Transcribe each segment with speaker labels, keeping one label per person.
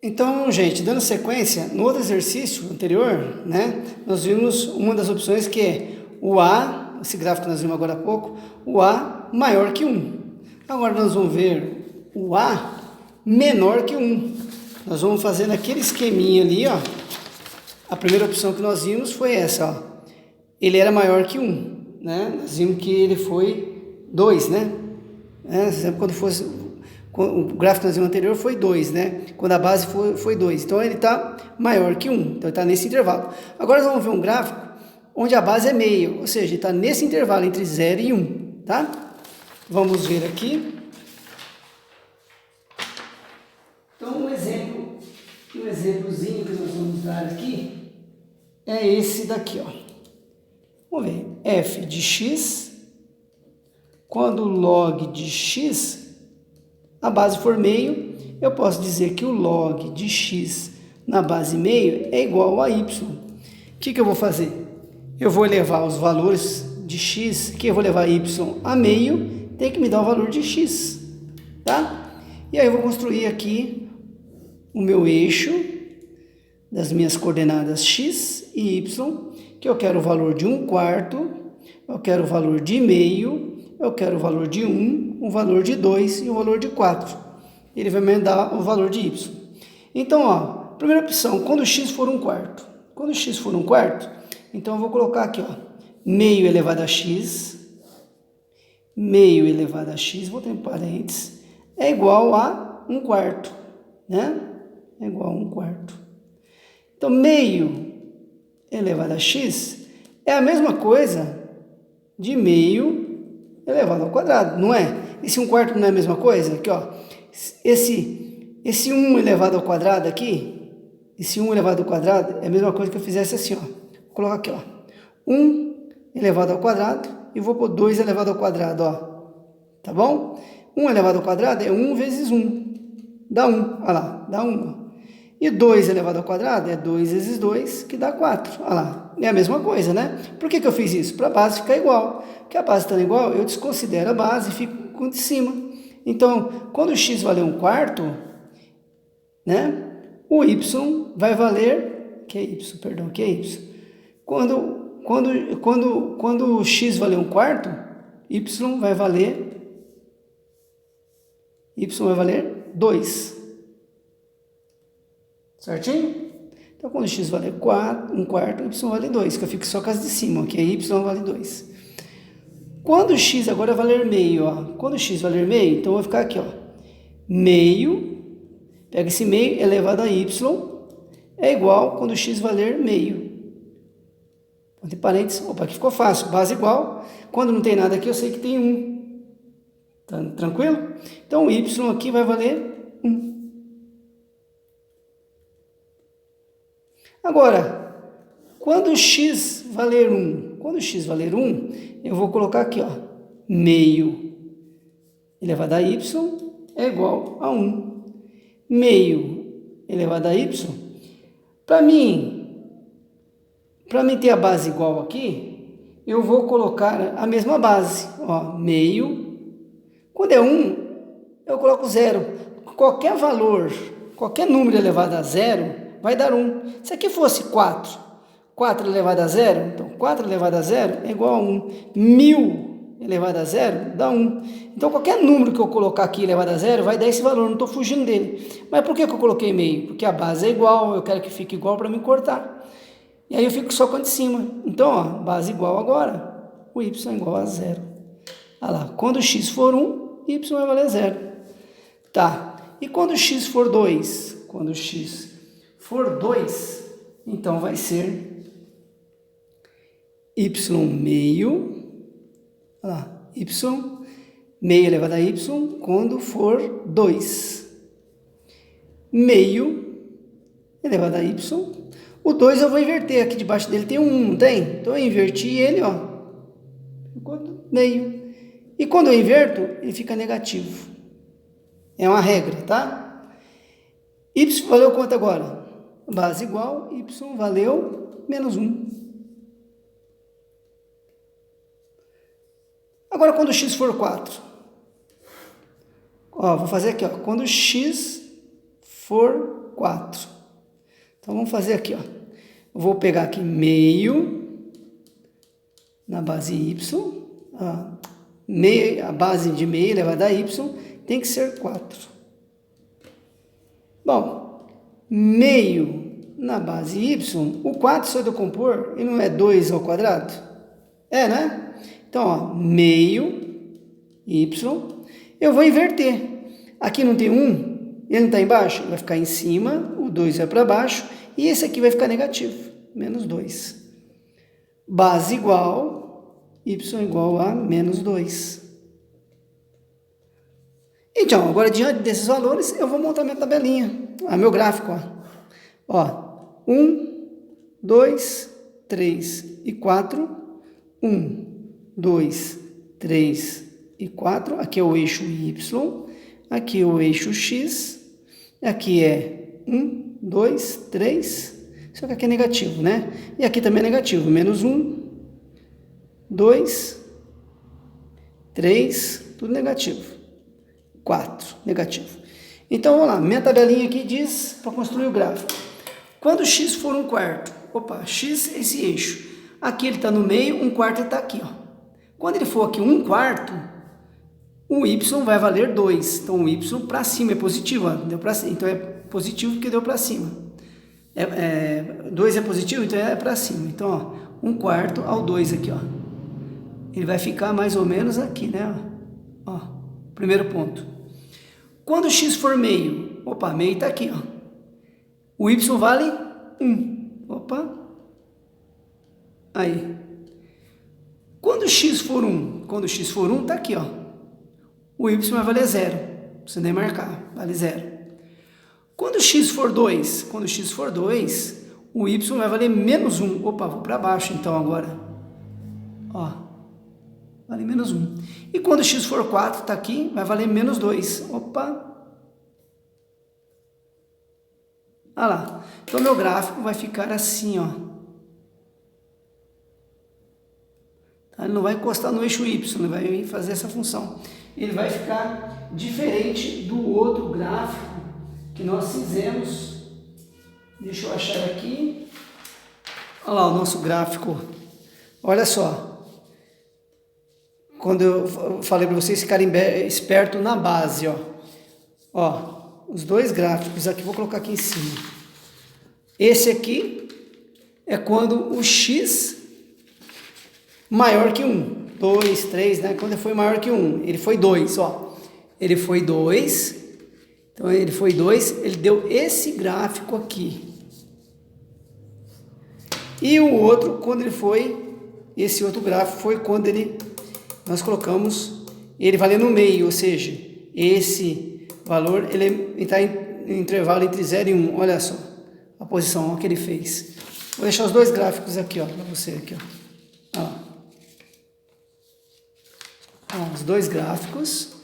Speaker 1: Então, gente, dando sequência, no outro exercício anterior, né, nós vimos uma das opções que é o A, esse gráfico que nós vimos agora há pouco, o A maior que 1. Agora nós vamos ver o A menor que 1. Nós vamos fazer naquele esqueminha ali, ó. A primeira opção que nós vimos foi essa, ó. Ele era maior que 1, né? Nós vimos que ele foi 2, né? Quando fosse... O gráfico que nós vimos anterior foi 2, né? Quando a base foi 2. Então, ele está maior que 1. Então, ele está nesse intervalo. Agora, nós vamos ver um gráfico onde a base é meio. Ou seja, ele está nesse intervalo entre 0 e 1. Tá? Vamos ver aqui. Então, um exemplozinho que nós vamos dar aqui é esse daqui, ó. Vamos ver. F de x. Quando log de x... a base for meio, eu posso dizer que o log de x na base meio é igual a y. O que eu vou fazer? Eu vou elevar os valores de x, que eu vou levar y a meio, tem que me dar o valor de x, tá? E aí eu vou construir aqui o meu eixo das minhas coordenadas x e y, que eu quero o valor de 1/4, eu quero o valor de meio, eu quero o valor de 1, o valor de 2 e o valor de 4. Ele vai me dar o valor de y. Então, ó, primeira opção, quando x for 1/4. Quando x for 1/4, então eu vou colocar aqui, ó, meio elevado a x, meio elevado a x, vou ter um parênteses, é igual a 1/4, né? É igual a 1/4. Então, meio elevado a x é a mesma coisa de meio elevado ao quadrado, não é? Esse 1/4 não é a mesma coisa? Aqui, ó. Esse 1 elevado ao quadrado aqui, esse 1 elevado ao quadrado é a mesma coisa que eu fizesse assim, ó. Vou colocar aqui, ó. 1 elevado ao quadrado e vou pôr 2 elevado ao quadrado, ó. Tá bom? 1 elevado ao quadrado é 1 vezes 1. Dá 1, olha lá, dá 1. E 2 elevado ao quadrado é 2 vezes 2, que dá 4. Olha lá, é a mesma coisa, né? Por que eu fiz isso? Para a base ficar igual. Porque a base estando igual, eu desconsidero a base e fico com o de cima. Então, quando o x valer 1/4, né? O y vai valer... Que é y, perdão, que é y. Quando o x valer 1/4, y vai valer 2. Certinho? Então, quando x valer 1/4, y vale 2, que eu fico só com as de cima, que é y vale 2. Quando x agora valer meio, ó, quando x valer meio, então eu vou ficar aqui, ó, meio, pega esse meio elevado a y, é igual quando x valer meio. Entre parênteses, opa, aqui ficou fácil, base igual, quando não tem nada aqui eu sei que tem 1. Tá tranquilo? Então, o y aqui vai valer 1. Agora, quando x valer 1, eu vou colocar aqui, ó, meio elevado a y é igual a 1. Meio elevado a y, para mim ter a base igual aqui, eu vou colocar a mesma base, ó, meio. Quando é 1, eu coloco 0. Qualquer valor, qualquer número elevado a 0, vai dar 1. Se aqui fosse 4, 4 elevado a 0, então 4 elevado a 0 é igual a 1. 1000 elevado a 0 dá 1. Então, qualquer número que eu colocar aqui elevado a 0 vai dar esse valor, não estou fugindo dele. Mas por que eu coloquei meio? Porque a base é igual, eu quero que fique igual para me cortar. E aí eu fico só com a de cima. Então, ó, base igual agora, o y é igual a 0. Olha lá, quando x for 1, y vai valer 0. Tá, e quando x for 2? Quando x for 2, então vai ser y meio, olha lá, y meio elevado a y quando for 2. Meio elevado a y. O 2 eu vou inverter, aqui debaixo dele tem um 1, não tem? Então eu inverti ele, ó, ficou meio. E quando eu inverto, ele fica negativo. É uma regra, tá? Y valeu quanto agora? Base igual, y valeu menos 1. Agora, quando x for 4, ó, vou fazer aqui, ó, quando x for 4. Então, vamos fazer aqui, ó. Eu vou pegar aqui meio na base y. A base de meio elevado a y tem que ser 4. Bom, meio na base y, o 4, se eu decompor, ele não é 2 ao quadrado? É, né? Então, ó, meio y, eu vou inverter. Aqui não tem 1, ele não está embaixo? Ele vai ficar em cima, o 2 vai para baixo, e esse aqui vai ficar negativo, menos 2. Base igual, y igual a menos 2. Então, agora diante desses valores, eu vou montar minha tabelinha, meu gráfico, ó. 1, 2, 3 e 4. 1, 2, 3 e 4. Aqui é o eixo Y, aqui é o eixo X, aqui é 1, 2, 3, só que aqui é negativo, né? E aqui também é negativo, menos 1, 2, 3, tudo negativo. 4, negativo. Então, vamos lá, minha tabelinha aqui diz, para construir o gráfico, quando x for 1/4, x é esse eixo, aqui ele está no meio, 1/4 está aqui, ó. Quando ele for aqui 1/4, o y vai valer 2, então o y para cima é positivo, ó, deu para cima, então é positivo porque deu para cima. 2 é positivo, então é para cima, então, ó, 1/4 ao 2 aqui, ó. Ele vai ficar mais ou menos aqui, né, ó, primeiro ponto. Quando x for meio, meio está aqui, ó. O y vale 1. Aí. Quando x for 1, está aqui, ó. O y vai valer 0. Não precisa nem marcar, vale 0. Quando x for 2, o y vai valer menos 1. Vou para baixo então agora. Ó. Vale menos 1. E quando x for 4, está aqui, vai valer menos 2. Olha lá. Então, meu gráfico vai ficar assim, ó. Ele não vai encostar no eixo Y, ele vai fazer essa função. Ele vai ficar diferente do outro gráfico que nós fizemos. Deixa eu achar aqui. Olha lá o nosso gráfico. Olha só. Quando eu falei para vocês ficarem espertos na base, ó, os dois gráficos aqui, vou colocar aqui em cima. Esse aqui é quando o x maior que 1, 2, 3, né? Quando ele foi maior que 1, ele foi 2, ó. Ele foi 2, então ele foi 2, ele deu esse gráfico aqui. E o outro, quando ele foi, esse outro gráfico foi quando nós colocamos ele valer no meio, ou seja, esse valor ele está em intervalo entre 0 e 1. Olha só a posição que ele fez. Vou deixar os dois gráficos aqui, ó, para você aqui, ó. Os dois gráficos,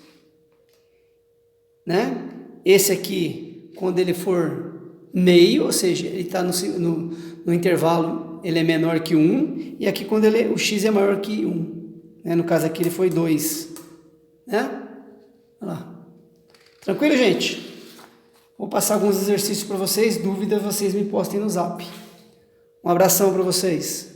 Speaker 1: né? Esse aqui, quando ele for meio, ou seja, ele está no intervalo, ele é menor que 1, e aqui quando o x é maior que 1. No caso aqui ele foi 2, né? Olha lá. Tranquilo, gente? Vou passar alguns exercícios para vocês, dúvidas vocês me postem no zap. Um abração para vocês.